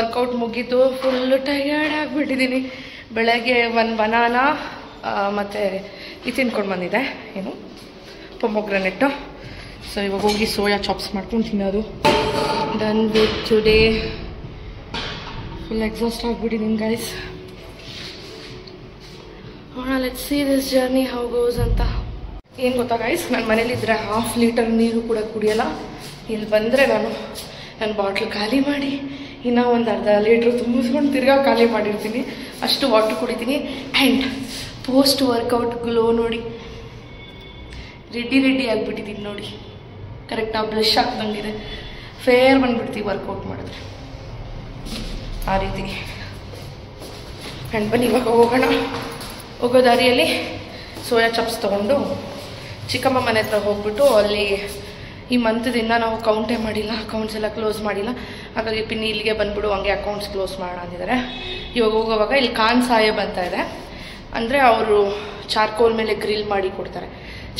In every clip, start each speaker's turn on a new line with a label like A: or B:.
A: Workout ಮುಗೀತು. Full tired ಆಗಿಬಿಟ್ಟಿದ್ದೀನಿ. ಬೆಳಗ್ಗೆ ಒಂದು ಬನಾನಾ ಮತ್ತು ಇದು ತಿನ್ಕೊಂಡು ಬಂದಿದೆ, ಏನು ಪೊಮೊಗ್ರನೆಟ್ಟು. ಸೊ ಇವಾಗ ಹೋಗಿ ಸೋಯಾ ಚಾಪ್ಸ್ ಮಾಡ್ಕೊಂಡು ತಿನ್ನೋದು. Done with today. Full exhaust ಆಗಿಬಿಟ್ಟಿದ್ದೀನಿ guys. Let's see this journey how goes ಅಂತ. ಏನು ಗೊತ್ತಾ ಗೈಸ್, ನಾನು ಮನೇಲಿದ್ದರೆ 1/2 ಲೀಟರ್ ನೀರು ಕೂಡ ಕುಡಿಯೋಲ್ಲ. ಇಲ್ಲಿ ಬಂದರೆ ನನ್ನ ಬಾಟ್ಲು ಖಾಲಿ ಮಾಡಿ ಇನ್ನೂ ಒಂದು ಅರ್ಧ ಲೀಟ್ರ್ ತುಂಬಿಸ್ಕೊಂಡು ತಿರ್ಗಾ ಖಾಲಿ ಮಾಡಿರ್ತೀನಿ. ಅಷ್ಟು ವಾಟ್ರ್ ಕುಡಿತೀನಿ. ಆ್ಯಂಡ್ ಪೋಸ್ಟ್ ವರ್ಕೌಟ್ ಗ್ಲೋ ನೋಡಿ, ರೆಡಿ ಆಗಿಬಿಟ್ಟಿದ್ದೀನಿ ನೋಡಿ. ಕರೆಕ್ಟಾಗಿ ಬ್ಲಷ್ ಬಂದಿದೆ, ಫೇರ್ ಬಂದುಬಿಡ್ತೀವಿ ವರ್ಕೌಟ್ ಮಾಡಿದ್ರೆ ಆ ರೀತಿ. ಆ್ಯಂಡ್ ಬನ್ನಿ ಇವಾಗ ಹೋಗೋಣ. ಹೋಗೋ ದಾರಿಯಲ್ಲಿ ಸೋಯಾ ಚಾಪ್ಸ್ ತೊಗೊಂಡು ಚಿಕ್ಕಮ್ಮ ಮನೆ ಹತ್ರ ಹೋಗ್ಬಿಟ್ಟು, ಅಲ್ಲಿ ಈ ಮಂತ್ದಿಂದ ನಾವು ಕೌಂಟೇ ಮಾಡಿಲ್ಲ, ಅಕೌಂಟ್ಸ್ ಎಲ್ಲ ಕ್ಲೋಸ್ ಮಾಡಿಲ್ಲ. ಹಾಗಾಗಿ ಪಿನ್ನಿ ಇಲ್ಲಿಗೆ ಬಂದುಬಿಡು, ಹಂಗೆ ಅಕೌಂಟ್ಸ್ ಕ್ಲೋಸ್ ಮಾಡೋಣ ಅಂದಿದ್ದಾರೆ. ಇವಾಗ ಹೋಗೋವಾಗ ಇಲ್ಲಿ ಖಾನ್ ಸಾಹೇಬ್ ಅಂತ ಇದೆ, ಅಂದರೆ ಅವರು ಚಾರ್ಕೋಲ್ ಮೇಲೆ ಗ್ರಿಲ್ ಮಾಡಿ ಕೊಡ್ತಾರೆ,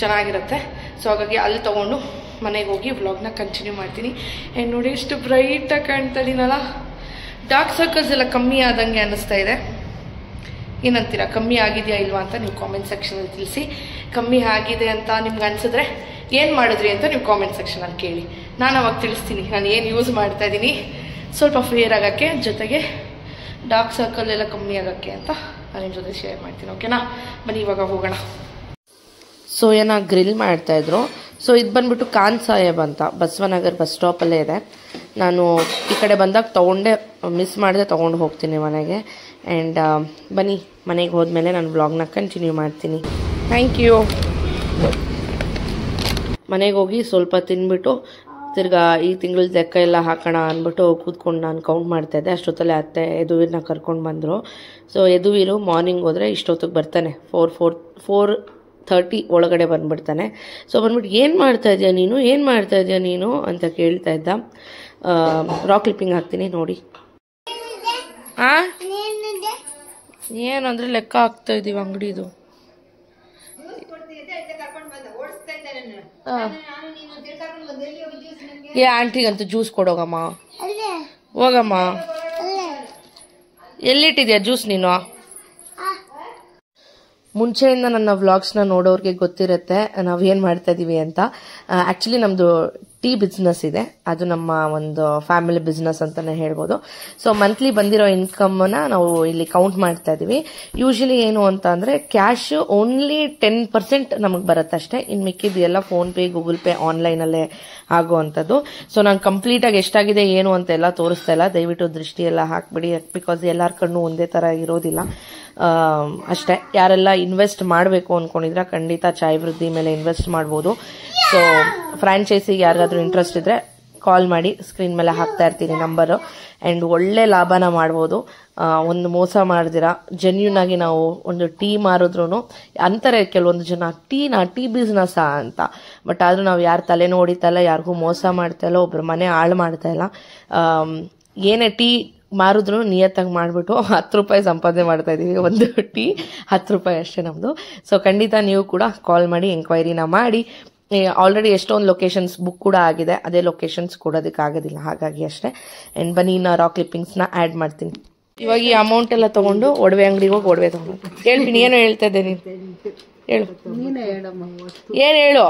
A: ಚೆನ್ನಾಗಿರುತ್ತೆ. ಸೊ ಹಾಗಾಗಿ ಅಲ್ಲಿ ತೊಗೊಂಡು ಮನೆಗೆ ಹೋಗಿ ವ್ಲಾಗ್ನ ಕಂಟಿನ್ಯೂ ಮಾಡ್ತೀನಿ. ಆ್ಯಂಡ್ ನೋಡಿ ಎಷ್ಟು ಬ್ರೈಟಾಗಿ ಕಾಣ್ತಾ ಇದೀನಲ್ಲ. ಡಾರ್ಕ್ ಸರ್ಕಲ್ಸ್ ಎಲ್ಲ ಕಮ್ಮಿ ಆದಂಗೆ ಅನ್ನಿಸ್ತಾ ಇದೆ. ಏನಂತೀರಾ, ಕಮ್ಮಿ ಆಗಿದೆಯಾ ಇಲ್ವಾ ಅಂತ ನೀವು ಕಾಮೆಂಟ್ ಸೆಕ್ಷನಲ್ಲಿ ತಿಳಿಸಿ. ಕಮ್ಮಿ ಆಗಿದೆ ಅಂತ ನಿಮ್ಗೆ ಅನಿಸಿದ್ರೆ ಏನು ಮಾಡಿದ್ರಿ ಅಂತ ನೀವು ಕಾಮೆಂಟ್ ಸೆಕ್ಷನಲ್ಲಿ ಕೇಳಿ. ನಾನು ಅವಾಗ ತಿಳಿಸ್ತೀನಿ ನಾನು ಏನು ಯೂಸ್ ಮಾಡ್ತಾ ಇದ್ದೀನಿ ಸ್ವಲ್ಪ ಫೇರ್ ಆಗೋಕ್ಕೆ, ಜೊತೆಗೆ ಡಾರ್ಕ್ ಸರ್ಕಲ್ ಎಲ್ಲ ಕಮ್ಮಿ ಆಗೋಕ್ಕೆ ಅಂತ ನಾನು ನಿಮ್ಮ ಜೊತೆ ಶೇರ್ ಮಾಡ್ತೀನಿ. ಓಕೆನಾ? ಬನ್ನಿ ಇವಾಗ ಹೋಗೋಣ. ಸೋಯಾನ ಗ್ರಿಲ್ ಮಾಡ್ತಾಯಿದ್ರು. ಸೊ ಇದು ಬಂದ್ಬಿಟ್ಟು ಖಾನ್ ಸಾಹೇಬ್ ಅಂತ ಬಸವನಗರ್ ಬಸ್ ಸ್ಟಾಪಲ್ಲೇ ಇದೆ. ನಾನು ಈ ಕಡೆ ಬಂದಾಗ ತೊಗೊಂಡೆ, ಮಿಸ್ ಮಾಡಿದೆ, ತೊಗೊಂಡು ಹೋಗ್ತೀನಿ ಮನೆಗೆ. ಆ್ಯಂಡ್ ಬನ್ನಿ ಮನೆಗೆ ಹೋದ್ಮೇಲೆ ನಾನು ವ್ಲಾಗ್ನ ಕಂಟಿನ್ಯೂ ಮಾಡ್ತೀನಿ. Thank you. ಮನೆಗೆ ಹೋಗಿ ಸ್ವಲ್ಪ ತಿಂದ್ಬಿಟ್ಟು ತಿರ್ಗಾ ಈ ತಿಂಗಳ ಲೆಕ್ಕ ಎಲ್ಲ ಹಾಕೋಣ ಅಂದ್ಬಿಟ್ಟು ಕೂತ್ಕೊಂಡು ನಾನು ಕೌಂಟ್ ಮಾಡ್ತಾಯಿದ್ದೆ. ಅಷ್ಟೊತ್ತಲ್ಲೇ ಅತ್ತೆ ಯದುವೀರನ್ನ ಕರ್ಕೊಂಡು ಬಂದರು. ಸೊ ಯದುವೀರು ಮಾರ್ನಿಂಗ್ ಹೋದರೆ ಇಷ್ಟೊತ್ತಿಗೆ ಬರ್ತಾನೆ, 4:30 ಒಳಗಡೆ ಬಂದುಬಿಡ್ತಾನೆ. ಸೊ ಬಂದ್ಬಿಟ್ಟು ಏನು ಮಾಡ್ತಾಯಿದ್ಯಾ ನೀನು ಅಂತ ಕೇಳ್ತಾ ಇದ್ದ. ರಾಕ್ ಕ್ಲಿಪ್ಪಿಂಗ್ ಹಾಕ್ತೀನಿ ನೋಡಿ. ಏನು ಅಂದರೆ ಲೆಕ್ಕ ಹಾಕ್ತಾ ಇದ್ದೀವಿ ಅಂಗಡಿದು. ಆಂಟಿಗಂತೂ ಜ್ಯೂಸ್ ಕೊಡೋಗಮ್ಮ, ಹೋಗಮ್ಮ. ಎಲ್ಲಿಟ್ಟಿದ್ಯಾ ಜ್ಯೂಸ್ ನೀನು? ಮುಂಚೆಯಿಂದ ನನ್ನ ವ್ಲಾಗ್ಸ್ನ ನೋಡೋರಿಗೆ ಗೊತ್ತಿರುತ್ತೆ ನಾವೇನು ಮಾಡ್ತಾ ಇದ್ದೀವಿ ಅಂತ. ಆ್ಯಕ್ಚುಲಿ ನಮ್ಮದು ಟೀ ಬಿಸ್ನೆಸ್ ಇದೆ, ಅದು ನಮ್ಮ ಒಂದು ಫ್ಯಾಮಿಲಿ ಬಿಸ್ನೆಸ್ ಅಂತಲೇ ಹೇಳ್ಬೋದು. ಸೊ ಮಂತ್ಲಿ ಬಂದಿರೋ ಇನ್ಕಮ್ನ ನಾವು ಇಲ್ಲಿ ಕೌಂಟ್ ಮಾಡ್ತಾ ಇದ್ದೀವಿ. ಯೂಶಲಿ ಏನು ಅಂತ ಅಂದರೆ ಕ್ಯಾಶ್ ಓನ್ಲಿ 10% ನಮಗೆ ಬರುತ್ತೆ ಅಷ್ಟೇ. ಇನ್ನು ಮಿಕ್ಕಿದ್ದು ಎಲ್ಲ ಫೋನ್ಪೇ, ಗೂಗಲ್ ಪೇ, ಆನ್ಲೈನಲ್ಲೇ ಆಗುವಂಥದ್ದು. ಸೊ ನಾನು ಕಂಪ್ಲೀಟಾಗಿ ಎಷ್ಟಾಗಿದೆ ಏನು ಅಂತೆಲ್ಲ ತೋರಿಸ್ತಾ ಇಲ್ಲ, ದಯವಿಟ್ಟು ದೃಷ್ಟಿ ಎಲ್ಲ ಹಾಕ್ಬಿಡಿ. ಬಿಕಾಸ್ ಎಲ್ಲರ ಕಣ್ಣು ಒಂದೇ ಥರ ಇರೋದಿಲ್ಲ ಅಷ್ಟೇ. ಯಾರೆಲ್ಲ ಇನ್ವೆಸ್ಟ್ ಮಾಡಬೇಕು ಅಂದ್ಕೊಂಡಿದ್ರೆ ಖಂಡಿತ ಚಾಯ್ ವೃದ್ಧಿ ಮೇಲೆ ಇನ್ವೆಸ್ಟ್ ಮಾಡ್ಬೋದು. ಸೊ ಫ್ರಾಂಚೈಸಿಗೆ ಯಾರಿಗಾದ್ರೂ ಇಂಟ್ರೆಸ್ಟ್ ಇದ್ರೆ ಕಾಲ್ ಮಾಡಿ, ಸ್ಕ್ರೀನ್ ಮೇಲೆ ಹಾಕ್ತಾ ಇರ್ತೀನಿ ನಂಬರು. ಆ್ಯಂಡ್ ಒಳ್ಳೆ ಲಾಭನ ಮಾಡ್ಬೋದು, ಒಂದು ಮೋಸ ಮಾಡ್ದಿರ. ಜೆನ್ಯೂನ್ ಆಗಿ ನಾವು ಒಂದು ಟೀ ಮಾರಿದ್ರು ಅಂತಾರೆ ಕೆಲವೊಂದು ಜನ, ಟೀ ಬಿಸ್ನೆಸ್ಸಾ ಅಂತ. ಬಟ್ ಆದರೂ ನಾವು ಯಾರು ತಲೆನೂ ಹೊಡಿತಾ ಇಲ್ಲ, ಯಾರಿಗೂ ಮೋಸ ಮಾಡ್ತಾ ಇಲ್ಲ, ಒಬ್ರು ಮನೆ ಹಾಳು ಮಾಡ್ತಾ ಇಲ್ಲ. ಏನೇ ಟೀ ಮಾರಿದ್ರು ನಿಯತ್ತಾಗಿ ಮಾಡಿಬಿಟ್ಟು 10 ರೂಪಾಯಿ ಸಂಪಾದನೆ ಮಾಡ್ತಾ ಇದ್ದೀವಿ. ಒಂದು ಟೀ 10 ರೂಪಾಯಿ ಅಷ್ಟೇ ನಮ್ಮದು. ಸೊ ಖಂಡಿತ ನೀವು ಕೂಡ ಕಾಲ್ ಮಾಡಿ, ಎಂಕ್ವೈರಿನ ಮಾಡಿ. ಆಲ್ರೆಡಿ ಎಷ್ಟೊಂದು ಲೊಕೇಶನ್ಸ್ ಬುಕ್ ಕೂಡ ಆಗಿದೆ, ಅದೇ ಲೊಕೇಶನ್ಸ್ ಕೊಡೋದಕ್ಕಾಗೋದಿಲ್ಲ, ಹಾಗಾಗಿ ಅಷ್ಟೇ. ಆ್ಯಂಡ್ ಬನ್ನಿ ಇನ್ನು ರಾಕ್ ಕ್ಲಿಪ್ಪಿಂಗ್ಸ್ನ ಆ್ಯಡ್ ಮಾಡ್ತೀನಿ. ಇವಾಗ ಈ ಅಮೌಂಟ್ ಎಲ್ಲ ತೊಗೊಂಡು ಒಡವೆ ಅಂಗಡಿಗೆ ಹೋಗಿ ಒಡವೆ ತೊಗೊಂಡು ಹೇಳ್ತೀನಿ. ಏನು ಹೇಳ್ತಾ ಇದ್ದೆ ನೀನು? ಹೇಳು, ಏನ್ ಹೇಳು.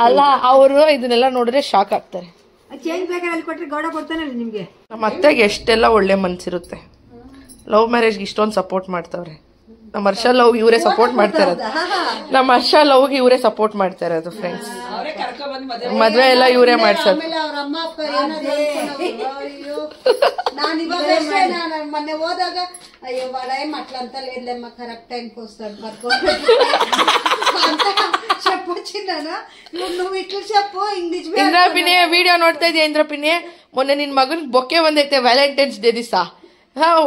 A: ಅಲ್ಲ, ಅವರು ಇದನ್ನೆಲ್ಲ ನೋಡಿದ್ರೆ ಶಾಕ್ ಆಗ್ತಾರೆ. ನಮ್ಮ ಅತ್ತೆಗೆ ಎಷ್ಟೆಲ್ಲ ಒಳ್ಳೆ ಮನ್ಸಿರುತ್ತೆ. ಲವ್ ಮ್ಯಾರೇಜ್ಗೆ ಇಷ್ಟೊಂದು ಸಪೋರ್ಟ್ ಮಾಡ್ತಾವ್ರೆ. ನಮ್ಮ ಹರ್ಷ ಲವ್ಗೆ ಇವರೇ ಸಪೋರ್ಟ್ ಮಾಡ್ತಾ ಇರೋದು. ಫ್ರೆಂಡ್ಸ್ ಮದ್ವೆ ಎಲ್ಲ ಇವರೇ ಮಾಡ್ಸೋದು.
B: ಮೊನ್ನೆ ಹೋದಾಗ ಅಯ್ಯೋ ಬಡ ಮಕ್ಳಂತಲ್ಲ ಇರ್ಲಮ್ಮ ಕರೆಕ್ಟ್ ಟೈಮ್ ಹೋಸ್ತಾಡ್
A: ಇಂದ್ರಪಿನಿ ವಿಡಿಯೋ ನೋಡ್ತಾ ಇದೀಯ? ಇಂದ್ರಪಿನಿ, ಮೊನ್ನೆ ನಿನ್ ಮಗನ್ ಬೊಕ್ಕೆ ಬಂದೈತೆ ವ್ಯಾಲೆಂಟೈನ್ಸ್ ಡೇ ದಿವಸ,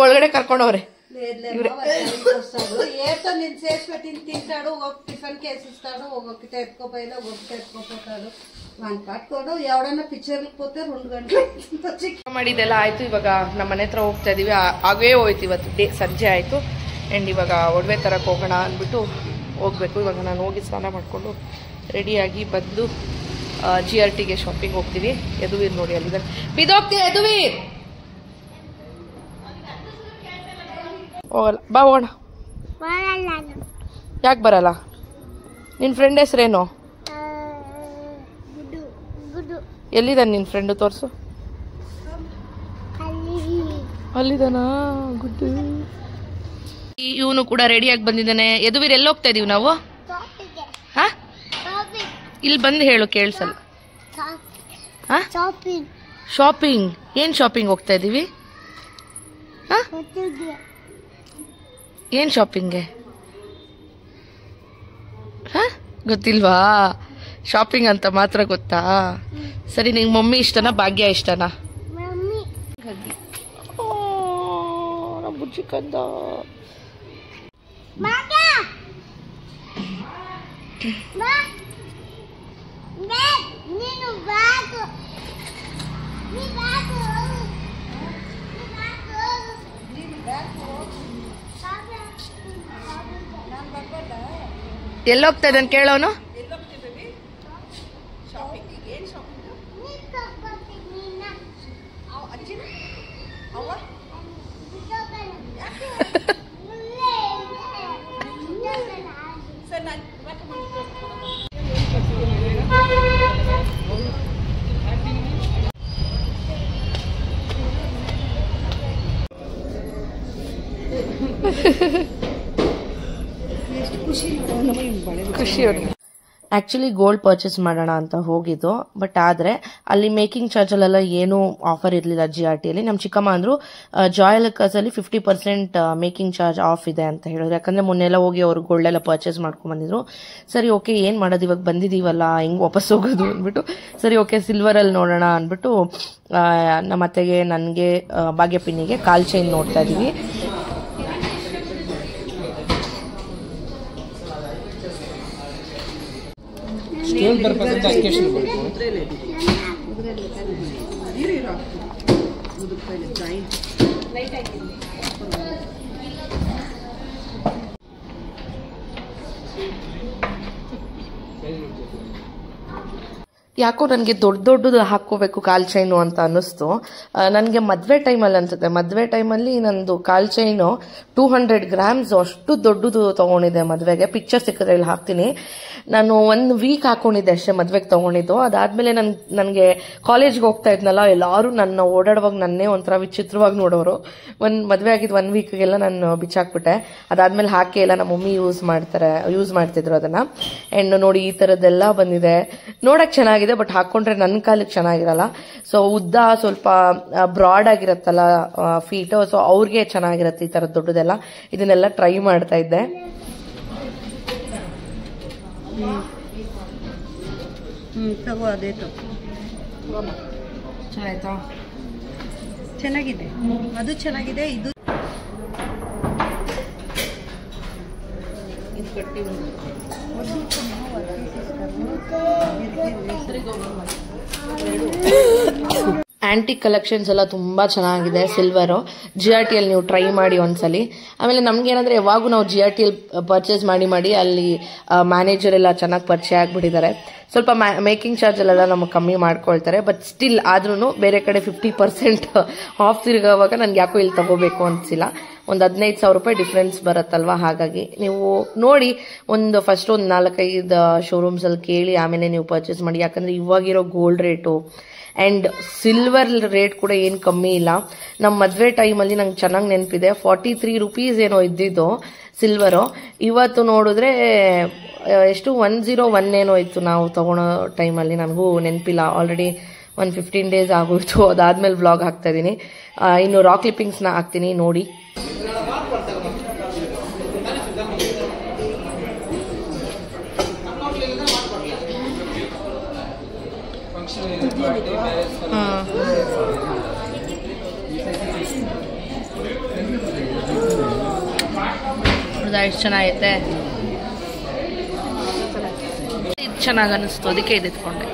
A: ಒಳಗಡೆ ಕರ್ಕೊಂಡವ್ರೆ.
B: ಏತೋ ನಿನ್ ಸೇರ್ಸ್ಕೊತೀನಿ ತಿಂತಾಡು, ಹೋಗಿ ಟಿಫನ್ ಕೇಸಿಸ್ತಾಡು, ಹೋಗೋಕಿತ ಎತ್ಕೋಬೈಲ ಹೋಗ್ತಾ ಎತ್ಕೋತಾಡು, ನಾನು ಕಟ್ಕೊಂಡು ಯಾವಡನ್ನ ಪಿಕ್ಚರ್ ಹೋಗ್ತಾ 2 ಗಂಟೆ
A: ಮಾಡಿದೆಲ್ಲ ಆಯ್ತು. ಇವಾಗ ನಮ್ಮ ಮನೆ ಹತ್ರ ಹೋಗ್ತಾ ಇದೀವಿ. ಆಗೇ ಹೋಯ್ತು, ಇವತ್ತು ಸಂಜೆ ಆಯ್ತು. ಆ್ಯಂಡ್ ಇವಾಗ ಒಡವೆ ತರಕ್ಕೆ ಹೋಗೋಣ ಅಂದ್ಬಿಟ್ಟು ಹೋಗ್ಬೇಕು. ಇವಾಗ ನಾನು ಹೋಗಿ ಸ್ನಾನ ಮಾಡಿಕೊಂಡು ರೆಡಿಯಾಗಿ ಬಂದು GRTಗೆ ಶಾಪಿಂಗ್ ಹೋಗ್ತೀವಿ. ಯದುವೀರ್ ನೋಡಿ ಅಲ್ಲಿದ್ದಾರೆ, ಬಿದ್ದೋಗ್ತೀವಿ ಯದುವೀರ್. ಹೋಗಲ್ಲ, ಬಾ ಹೋಗೋಣ. ಯಾಕೆ ಬರಲ್ಲ? ನಿನ್ನ ಫ್ರೆಂಡ್ ಹೆಸ್ರೇನು? ಎಲ್ಲಿದ್ದಾನೆ ನಿನ್ನ ಫ್ರೆಂಡು? ತೋರಿಸು. ಅಲ್ಲಿದ್ದಾನಾ? ಗುಡ್. ಇವನು ಕೂಡ ರೆಡಿಯಾಗಿ ಬಂದಿದ್ದಾನೆ. ಯದುವೀರ್ ಎಲ್ಲಿ ಹೋಗ್ತಾ ಇದೀವಿ ನಾವು? ಹಾ, ಇಲ್ಲಿ ಬಂದು ಹೇಳು, ಕೇಳಿಸಲ್ಲ. ಶಾಪಿಂಗ್. ಏನ್ ಶಾಪಿಂಗ್ ಹೋಗ್ತಾ ಇದೀವಿ? ಏನ್ ಶಾಪಿಂಗ್ಗೆ? ಗೊತ್ತಿಲ್ವಾ? ಶಾಪಿಂಗ್ ಅಂತ ಮಾತ್ರ ಗೊತ್ತಾ? ಸರಿ, ನಿಂಗೆ ಮಮ್ಮಿ ಇಷ್ಟನಾ ಭಾಗ್ಯ ಇಷ್ಟನಾ? ಬುಜ್ಜಿ ಕಂದ. ಎಲ್ಲೋಗ್ತಾ ಇದ್ದಾನೆ ಕೇಳೋನು. ಖುಷಿ. ಆಕ್ಚುಲಿ ಗೋಲ್ಡ್ ಪರ್ಚೇಸ್ ಮಾಡೋಣ ಅಂತ ಹೋಗಿದ್ದು, ಬಟ್ ಆದ್ರೆ ಅಲ್ಲಿ ಮೇಕಿಂಗ್ ಚಾರ್ಜ್ ಅಲ್ಲೆಲ್ಲ ಏನು ಆಫರ್ ಇರಲಿಲ್ಲ GRTಯಲ್ಲಿ. ನಮ್ಮ ಚಿಕ್ಕಮ್ಮ ಅಂದ್ರು ಜಾಯಲಕಸ್ ಅಲ್ಲಿ 50% ಮೇಕಿಂಗ್ ಚಾರ್ಜ್ ಆಫ್ ಇದೆ ಅಂತ ಹೇಳಿದ್ರು. ಯಾಕಂದ್ರೆ ಮೊನ್ನೆಲ್ಲ ಹೋಗಿ ಅವ್ರು ಗೋಲ್ಡ್ ಎಲ್ಲ ಪರ್ಚೇಸ್ ಮಾಡ್ಕೊಂಡ್ ಬಂದಿದ್ರು. ಸರಿ, ಓಕೆ, ಏನ್ ಮಾಡೋದು, ಇವಾಗ ಬಂದಿದೀವಲ್ಲ, ಹೆಂಗ್ ವಾಪಸ್ ಹೋಗೋದು ಅಂದ್ಬಿಟ್ಟು, ಸರಿ ಓಕೆ ಸಿಲ್ವರ್ ಅಲ್ಲಿ ನೋಡೋಣ ಅಂದ್ಬಿಟ್ಟು ನಮ್ಮ ಅತ್ತೆಗೆ, ನನ್ಗೆ, ಭಾಗ್ಯಪಿನ್ನಿಗೆ ಕಾಲ್ ಚೈನ್ ನೋಡ್ತಾ ಇದೀವಿ. ಯಾಕೋ ನನಗೆ ದೊಡ್ಡದು ಹಾಕೋಬೇಕು ಕಾಲ್ ಚೈನು ಅಂತ ಅನ್ನಿಸ್ತು. ನನಗೆ ಮದುವೆ ಟೈಮಲ್ಲಿ ಅನ್ಸುತ್ತೆ, ಮದುವೆ ಟೈಮಲ್ಲಿ ನಂದು ಕಾಲ್ ಚೈನು 200 ಗ್ರಾಮ್ಸ್ ಅಷ್ಟು ದೊಡ್ಡದು ತಗೊಂಡಿದ್ದೆ ಮದುವೆಗೆ. ಪಿಕ್ಚರ್ ಸಿಕ್ಕಿದ್ರೆ ಇಲ್ಲಿ ಹಾಕ್ತೀನಿ. ನಾನು 1 ವೀಕ್ ಹಾಕೊಂಡಿದ್ದೆ ಅಷ್ಟೇ ಮದುವೆಗೆ ತಗೊಂಡಿದ್ದು. ಅದಾದ್ಮೇಲೆ ನನಗೆ ಕಾಲೇಜ್ಗೆ ಹೋಗ್ತಾ ಇದ್ನಲ್ಲ, ಎಲ್ಲರೂ ನನ್ನ ಓಡಾಡುವಾಗ ನನ್ನೇ ಒಂಥರ ವಿಚಿತ್ರವಾಗಿ ನೋಡೋರು. ಮದುವೆ ಆಗಿದ್ದು 1 ವೀಕ್ಗೆಲ್ಲ ನಾನು ಬಿಚ್ಚಾಕ್ಬಿಟ್ಟೆ. ಅದಾದ್ಮೇಲೆ ಹಾಕಿ ಎಲ್ಲ ನಮ್ಮ ಮಮ್ಮಿ ಯೂಸ್ ಮಾಡ್ತಿದ್ರು ಅದನ್ನ. ಅಂಡ್ ನೋಡಿ, ಈ ತರದ್ದೆಲ್ಲ ಬಂದಿದೆ. ನೋಡಕ್ ಚೆನ್ನಾಗಿದೆ, ಬಟ್ ಹಾಕೊಂಡ್ರೆ ನನ್ನ ಕಾಲಿಗೆ ಚೆನ್ನಾಗಿರಲ್ಲ. ಸೊ ಉದ್ದ ಸ್ವಲ್ಪ ಬ್ರಾಡ್ ಆಗಿರತ್ತಲ್ಲ ಫೀಟ್, ಸೊ ಅವ್ರಿಗೆ ಚೆನ್ನಾಗಿರತ್ತೆ ಈ ತರದ್ ದೊಡ್ಡದೆಲ್ಲ. ಇದನ್ನೆಲ್ಲ ಟ್ರೈ ಮಾಡ್ತಾ ಇದ್ದೆ.
B: ತಗೋ, ಅದೇ
A: ಚೆನ್ನಾಯ್ತಾ?
B: ಚೆನ್ನಾಗಿದೆ, ಅದು ಚೆನ್ನಾಗಿದೆ. ಇದು
A: ಆಂಟಿಕ್ ಕಲೆಕ್ಷನ್ಸ್ ಎಲ್ಲ ತುಂಬಾ ಚೆನ್ನಾಗಿದೆ. ಸಿಲ್ವರ್ GRTಯಲ್ಲಿ ನೀವು ಟ್ರೈ ಮಾಡಿ ಒಂದ್ಸಲಿ. ಆಮೇಲೆ ನಮ್ಗೇನಂದ್ರೆ ಯಾವಾಗೂ ನಾವು GRTಯಲ್ಲಿ ಪರ್ಚೇಸ್ ಮಾಡಿ ಅಲ್ಲಿ ಮ್ಯಾನೇಜರ್ ಎಲ್ಲ ಚೆನ್ನಾಗಿ ಪರಿಚಯ ಆಗ್ಬಿಟ್ಟಿದ್ದಾರೆ. ಸ್ವಲ್ಪ ಮೇಕಿಂಗ್ ಚಾರ್ಜ್ ಎಲ್ಲ ನಮಗೆ ಕಮ್ಮಿ ಮಾಡ್ಕೊಳ್ತಾರೆ. ಬಟ್ ಸ್ಟಿಲ್ ಆದ್ರೂ ಬೇರೆ ಕಡೆ 50% ಆಫ್ ತಿರುಗುವಾಗ ನನ್ಗೆ ಯಾಕೋ ಇಲ್ಲಿ ತಗೋಬೇಕು ಅನ್ಸಿಲ್ಲ. ಒಂದು 15,000 ರೂಪಾಯಿ ಡಿಫ್ರೆನ್ಸ್ ಬರುತ್ತಲ್ವಾ. ಹಾಗಾಗಿ ನೀವು ನೋಡಿ, ಫಸ್ಟ್ ಒಂದು 4-5 ಶೋರೂಮ್ಸ್ ಅಲ್ಲಿ ಕೇಳಿ ಆಮೇಲೆ ನೀವು ಪರ್ಚೇಸ್ ಮಾಡಿ. ಯಾಕಂದ್ರೆ ಇವಾಗಿರೋ gold rate and silver rate ಕೂಡ ಏನು ಕಮ್ಮಿ ಇಲ್ಲ. ನಮ್ಮ ಮದುವೆ ಟೈಮಲ್ಲಿ ನಂಗೆ ಚೆನ್ನಾಗಿ ನೆನಪಿದೆ, 43 ರೂಪೀಸ್ ಏನೋ ಇದ್ದಿದ್ದು ಸಿಲ್ವರು. ಇವತ್ತು ನೋಡಿದ್ರೆ ಎಷ್ಟು 101 ಏನೋ ಇತ್ತು ನಾವು ತಗೊಳೋ ಟೈಮಲ್ಲಿ. ನನಗೂ ನೆನಪಿಲ್ಲ, ಆಲ್ರೆಡಿ 15 ಡೇಸ್ ಆಗೋಯ್ತು. ಅದಾದ್ಮೇಲೆ ವ್ಲಾಗ್ ಹಾಕ್ತಾ ಇದ್ದೀನಿ. ಇನ್ನು ರಾಕ್ ಕ್ಲಿಪ್ಪಿಂಗ್ಸ್ನ ಹಾಕ್ತೀನಿ ನೋಡಿ. ಎಷ್ಟು ಚೆನ್ನಾಗೈತೆ, ಇದು ಚೆನ್ನಾಗಿ ಅನ್ನಿಸ್ತು, ಅದಕ್ಕೆ ಇದು ಇಟ್ಕೊಂಡೆ.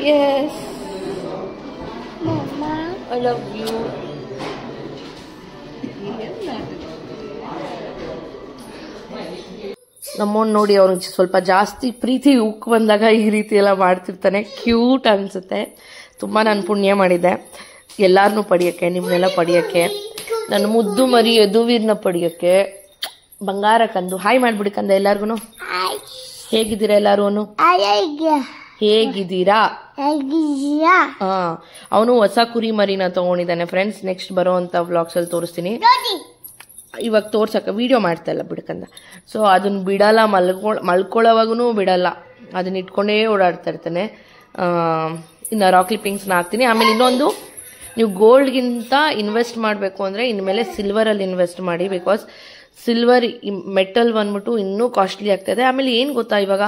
A: Yes. I love you. ನಮ್ಮವ್ನು ನೋಡಿ ಅವ್ನಿಗೆ ಸ್ವಲ್ಪ ಜಾಸ್ತಿ ಪ್ರೀತಿ ಉಕ್ಕು ಬಂದಾಗ ಈ ರೀತಿ ಎಲ್ಲ ಮಾಡ್ತಿರ್ತಾನೆ. ಕ್ಯೂಟ್ ಅನ್ಸುತ್ತೆ. ತುಂಬ ನಾನು ಪುಣ್ಯ ಮಾಡಿದ್ದೆ ಎಲ್ಲಾರನ್ನೂ ಪಡಿಯೋಕ್ಕೆ, ನಿಮ್ಮನ್ನೆಲ್ಲ ಪಡಿಯೋಕ್ಕೆ, ನನ್ನ ಮುದ್ದು ಮರಿ ಯದುವೀರ್ನ ಪಡಿಯೋಕ್ಕೆ. ಬಂಗಾರ ಕಂದು ಹಾಯ್ ಮಾಡ್ಬಿಡಿ ಕಂದ ಎಲ್ಲಾರ್ಗು. ಹೇಗಿದ್ದೀರಾ ಎಲ್ಲಾರು? ಹೇಗಿದ್ದೀರಾ? ಅವನು ಹೊಸ ಕುರಿ ಮರಿನ ತಗೊಂಡಿದ್ದಾನೆ ಫ್ರೆಂಡ್ಸ್. ನೆಕ್ಸ್ಟ್ ಬರೋ ಅಂತ ವ್ಲಾಗ್ಸ್ ಅಲ್ಲಿ ತೋರಿಸ್ತೀನಿ. ಇವಾಗ ತೋರ್ಸಕ್ಕೆ ವಿಡಿಯೋ ಮಾಡ್ತಾ ಇಲ್ಲ ಬಿಡ್ಕಂದ. ಸೊ ಅದನ್ನ ಬಿಡಲ್ಲ, ಮಲ್ಕೊಳ್ಳೋವಾಗೂ ಬಿಡಲ್ಲ, ಅದನ್ನ ಇಟ್ಕೊಂಡೇ ಓಡಾಡ್ತಾ ಇರ್ತಾನೆ. ಇನ್ನು ರಾಕ್ ಕ್ಲಿಪ್ಪಿಂಗ್ಸ್ನ ಹಾಕ್ತೀನಿ. ಆಮೇಲೆ ಇನ್ನೊಂದು, ನೀವು ಗೋಲ್ಡ್ಗಿಂತ ಇನ್ವೆಸ್ಟ್ ಮಾಡಬೇಕು ಅಂದರೆ ಇನ್ಮೇಲೆ ಸಿಲ್ವರಲ್ಲಿ ಇನ್ವೆಸ್ಟ್ ಮಾಡಿ. ಬಿಕಾಸ್ ಸಿಲ್ವರ್ ಮೆಟಲ್ ಬಂದ್ಬಿಟ್ಟು ಇನ್ನೂ ಕಾಸ್ಟ್ಲಿ ಆಗ್ತದೆ. ಆಮೇಲೆ ಏನು ಗೊತ್ತಾ, ಇವಾಗ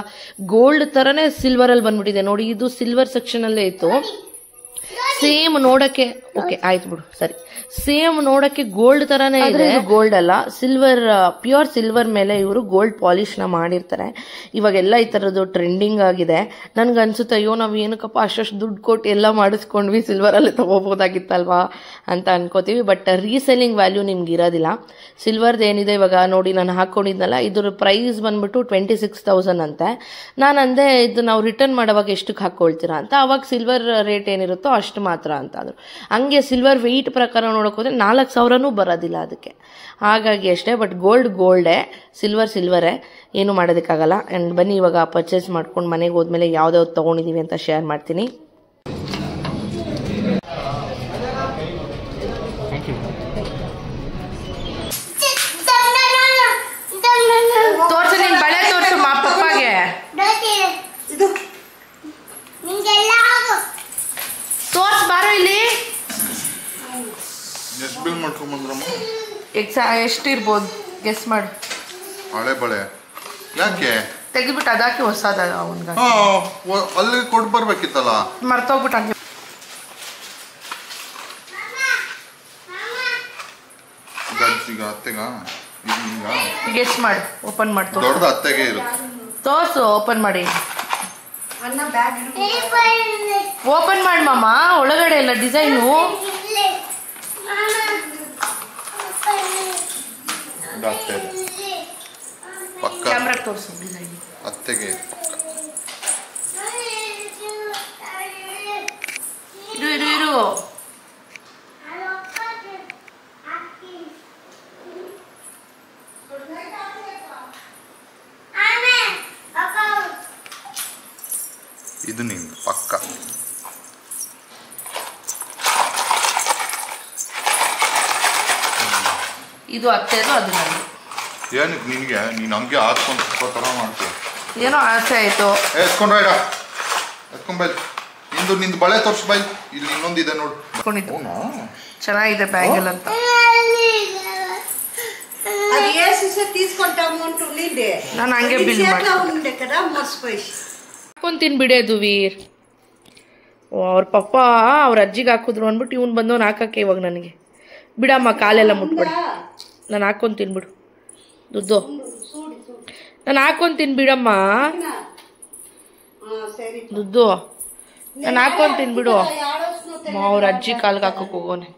A: ಗೋಲ್ಡ್ ಥರನೇ ಸಿಲ್ವರಲ್ಲಿ ಬಂದ್ಬಿಟ್ಟಿದೆ ನೋಡಿ. ಇದು ಸಿಲ್ವರ್ ಸೆಕ್ಷನಲ್ಲೇ ಇತ್ತು. ಸೇಮ್ ನೋಡಕ್ಕೆ, ಓಕೆ ಆಯ್ತು ಬಿಡು ಸರಿ, ಸೇಮ್ ನೋಡಕ್ಕೆ ಗೋಲ್ಡ್ ತರಾನೇ ಇದೆ. ಗೋಲ್ಡ್ ಅಲ್ಲ, ಸಿಲ್ವರ್, ಪ್ಯೂರ್ ಸಿಲ್ವರ್ ಮೇಲೆ ಇವರು ಗೋಲ್ಡ್ ಪಾಲಿಶ್ ನ ಮಾಡಿರ್ತಾರೆ. ಇವಾಗೆಲ್ಲ ಈ ತರದ್ದು ಟ್ರೆಂಡಿಂಗ್ ಆಗಿದೆ. ನನ್ಗೆ ಅನ್ಸುತ್ತೆ, ಅಯ್ಯೋ ನಾವು ಏನಕ್ಕಪ್ಪ ಅಷ್ಟು ದುಡ್ಡು ಕೊಟ್ಟು ಎಲ್ಲ ಮಾಡಿಸ್ಕೊಂಡ್ವಿ, ಸಿಲ್ವರ್ ಅಲ್ಲಿ ತಗೋಬಹುದಾಗಿತ್ತಲ್ವಾ ಅಂತ ಅನ್ಕೋತೀವಿ. ಬಟ್ ರೀಸೆಲ್ಲಿಂಗ್ ವ್ಯಾಲ್ಯೂ ನಿಮ್ಗೆ ಇರೋದಿಲ್ಲ. ಸಿಲ್ವರ್ದು ಏನಿದೆ ಇವಾಗ ನೋಡಿ, ನಾನು ಹಾಕೊಂಡಿದ್ನಲ್ಲ, ಇದ್ರ ಪ್ರೈಸ್ ಬಂದ್ಬಿಟ್ಟು 26,000 ಅಂತೆ. ನಾನು ಅಂದೆ ಇದು ನಾವು ರಿಟರ್ನ್ ಮಾಡೋವಾಗ ಎಷ್ಟಕ್ಕೆ ಹಾಕೊಳ್ತೀರಾ ಅಂತ. ಅವಾಗ ಸಿಲ್ವರ್ ರೇಟ್ ಏನಿರುತ್ತೋ ಅಷ್ಟು ಮಾತ್ರ ಅಂತ ಅಂದ್ರು. ಹಂಗೆ ಸಿಲ್ವರ್ ವೆಯ್ಟ್ ಪ್ರಕಾರ ನೋಡಕ್ ಹೋದ್ರೆ 4,000 ಬರೋದಿಲ್ಲ ಅದಕ್ಕೆ. ಹಾಗಾಗಿ ಅಷ್ಟೇ. ಬಟ್ ಗೋಲ್ಡೇ, ಸಿಲ್ವರೇ, ಏನು ಮಾಡೋದಕ್ಕಾಗಲ್ಲ. ಅಂಡ್ ಬನ್ನಿ ಇವಾಗ ಪರ್ಚೇಸ್ ಮಾಡ್ಕೊಂಡು ಮನೆಗೆ ಹೋದ್ಮೇಲೆ ಯಾವ್ದಾವ್ದು ತಗೊಂಡಿದೀವಿ ಅಂತ ಶೇರ್ ಮಾಡ್ತೀನಿ. ತೋರ್ಸು, ನಿನ್ ಬಳೆ ತೋರ್ಸು ಮಾ ಪಪ್ಪಾಗೆ. ತೋರ್ಸ್ ಬಾರೋ ಇಲ್ಲಿ. ಎಷ್ಟಿರ್ಬೋದು ಗೆಸ್ ಮಾಡು.
C: ಹಳೆ ಬಳೆ ಯಾಕೆ
A: ತೆಗಿಬಿಟ್ಟು ಅದಾಕಿ ಹೊಸದ ಅವನ್ಗ
C: ಅಲ್ಲಿ ಕೊಟ್ಟು ಬರ್ಬೇಕಿತ್ತಲ್ಲ,
A: ಮರ್ತೋಗ್ಬಿಟ್ಟು ಹಂಗೆ.
C: ಅತ್ತೆಗ
A: ಗೆಸ್ ಮಾಡು, ಓಪನ್ ಮಾಡಿ ತೋರ್ಸು.
C: ದೊಡ್ಡದ ಅತ್ತೆಗೆ ಇರುತ್ತೆ.
A: ತೋರ್ಸು, ಓಪನ್ ಮಾಡಿ. ಓಪನ್ ಮಾಡಿ ಮಾಮ, ಒಳಗಡೆ ಎಲ್ಲ ಡಿಸೈನು. ಕ್ಯಾಮ್ರಾ ತೋರಿಸು ಡಿಸೈನ್.
C: ಅತ್ತೆಗೆ
A: ಇರು.
C: ಇದು ನಿಂದು ಪಕ್ಕ.
A: ಇದು ಅತ್ತೆದು, ಅದು ನಂದು.
C: ಏನಕ್ಕೆ ನಿನಗೆ? ನೀನು ಹಂಗೆ ಹಾಕ್ಕೊಂಡು ತರ ಮಾಡ್ತೀಯ.
A: ಏನೋ ಆಸೆ ಆಯ್ತು.
C: ಎತ್ಕೊಂಡ್ರ ಎತ್ಕೊಂಡ್ ಬೈ. ನಿಂದು ಬಳೆ ತೋರ್ಸು ಬೈ. ಇಲ್ಲಿ ಇನ್ನೊಂದು ಇದೆ ನೋಡು.
A: ಚೆನ್ನಾಗಿದೆ ಬ್ಯಾಂಗಲ್ ಅಂತ. ನಾನು ಹಂಗೆ ಬಿಲ್ ಹಾಕೊಂತೀನಿ ಬಿಡೋದು ವೀರ್. ಅವ್ರ ಪಪ್ಪ ಅವ್ರ ಅಜ್ಜಿಗೆ ಹಾಕಿದ್ರು ಅಂದ್ಬಿಟ್ಟು ಇವ್ನು ಬಂದವನು ಹಾಕಕ್ಕೆ ಇವಾಗ ನನಗೆ. ಬಿಡಮ್ಮ, ಕಾಲೆಲ್ಲ ಮುಟ್ಬೇಡ. ನಾನು ಹಾಕೊಂತೀನಿ ಬಿಡು ದುಡ್ಡು. ನಾನು ಹಾಕೊಂತೀನಿ ಬಿಡಮ್ಮ ದುಡ್ಡು. ನಾನು ಹಾಕೊಂತೀನಿ ಬಿಡು. ಅವ್ರ ಅಜ್ಜಿ ಕಾಲ್ಗೆ ಹಾಕಕ್ಕೆ ಹೋಗೋನೆ.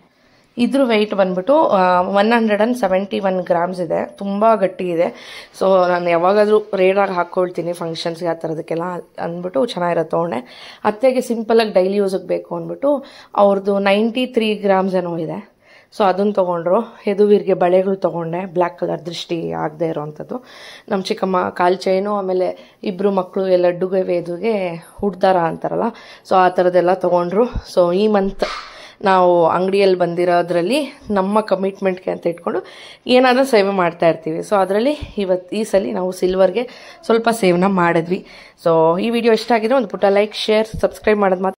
A: ಇದ್ರ ವೆಯ್ಟ್ ಬಂದ್ಬಿಟ್ಟು 171 ಗ್ರಾಮ್ಸ್ ಇದೆ. ತುಂಬ ಗಟ್ಟಿ ಇದೆ. ಸೊ ನಾನು ಯಾವಾಗಾದರೂ ರೇರಾಗಿ ಹಾಕ್ಕೊಳ್ತೀನಿ ಫಂಕ್ಷನ್ಸ್ಗೆ, ಆ ಥರದಕ್ಕೆಲ್ಲ ಅಂದ್ಬಿಟ್ಟು ಚೆನ್ನಾಗಿರೋದು ತೊಗೊಂಡೆ. ಅತ್ತೆಗೆ ಸಿಂಪಲಾಗಿ ಡೈಲಿ ಯೂಸಿಗೆ ಬೇಕು ಅಂದ್ಬಿಟ್ಟು ಅವ್ರದ್ದು 93 ಗ್ರಾಮ್ಸ್ ಏನೋ ಇದೆ. ಸೊ ಅದನ್ನು ತೊಗೊಂಡ್ರು. ಯದುವೀರ್ಗೆ ಬಳೆಗಳು ತೊಗೊಂಡೆ, ಬ್ಲ್ಯಾಕ್ ಕಲರ್ ದೃಷ್ಟಿ ಆಗದೆ ಇರೋವಂಥದ್ದು. ನಮ್ಮ ಚಿಕ್ಕಮ್ಮ ಕಾಲು ಚೈನು, ಆಮೇಲೆ ಇಬ್ಬರು ಮಕ್ಕಳು ಲಡ್ಡುಗೆ ವೇದುಗೆ ಹುಡ್ದಾರ ಅಂತಾರಲ್ಲ, ಸೊ ಆ ಥರದ್ದೆಲ್ಲ ತೊಗೊಂಡ್ರು. ಸೊ ಈ ಮಂತ್ ನಾವು ಅಂಗಡಿಯಲ್ಲಿ ಬಂದಿರೋದ್ರಲ್ಲಿ ನಮ್ಮ ಕಮಿಟ್ಮೆಂಟ್ಗೆ ಅಂತ ಇಟ್ಕೊಂಡು ಏನಾದರೂ ಸೇವೆ ಮಾಡ್ತಾ ಇರ್ತೀವಿ. ಸೊ ಅದರಲ್ಲಿ ಈ ಸಲ ನಾವು ಸಿಲ್ವರ್ಗೆ ಸ್ವಲ್ಪ ಸೇವ್ನ ಮಾಡಿದ್ವಿ. ಸೊ ಈ ವಿಡಿಯೋ ಇಷ್ಟ ಆಗಿದ್ರೆ ಒಂದು ಪುಟ್ಟ ಲೈಕ್, ಶೇರ್, ಸಬ್ಸ್ಕ್ರೈಬ್ ಮಾಡೋದು ಮಾತ್ರ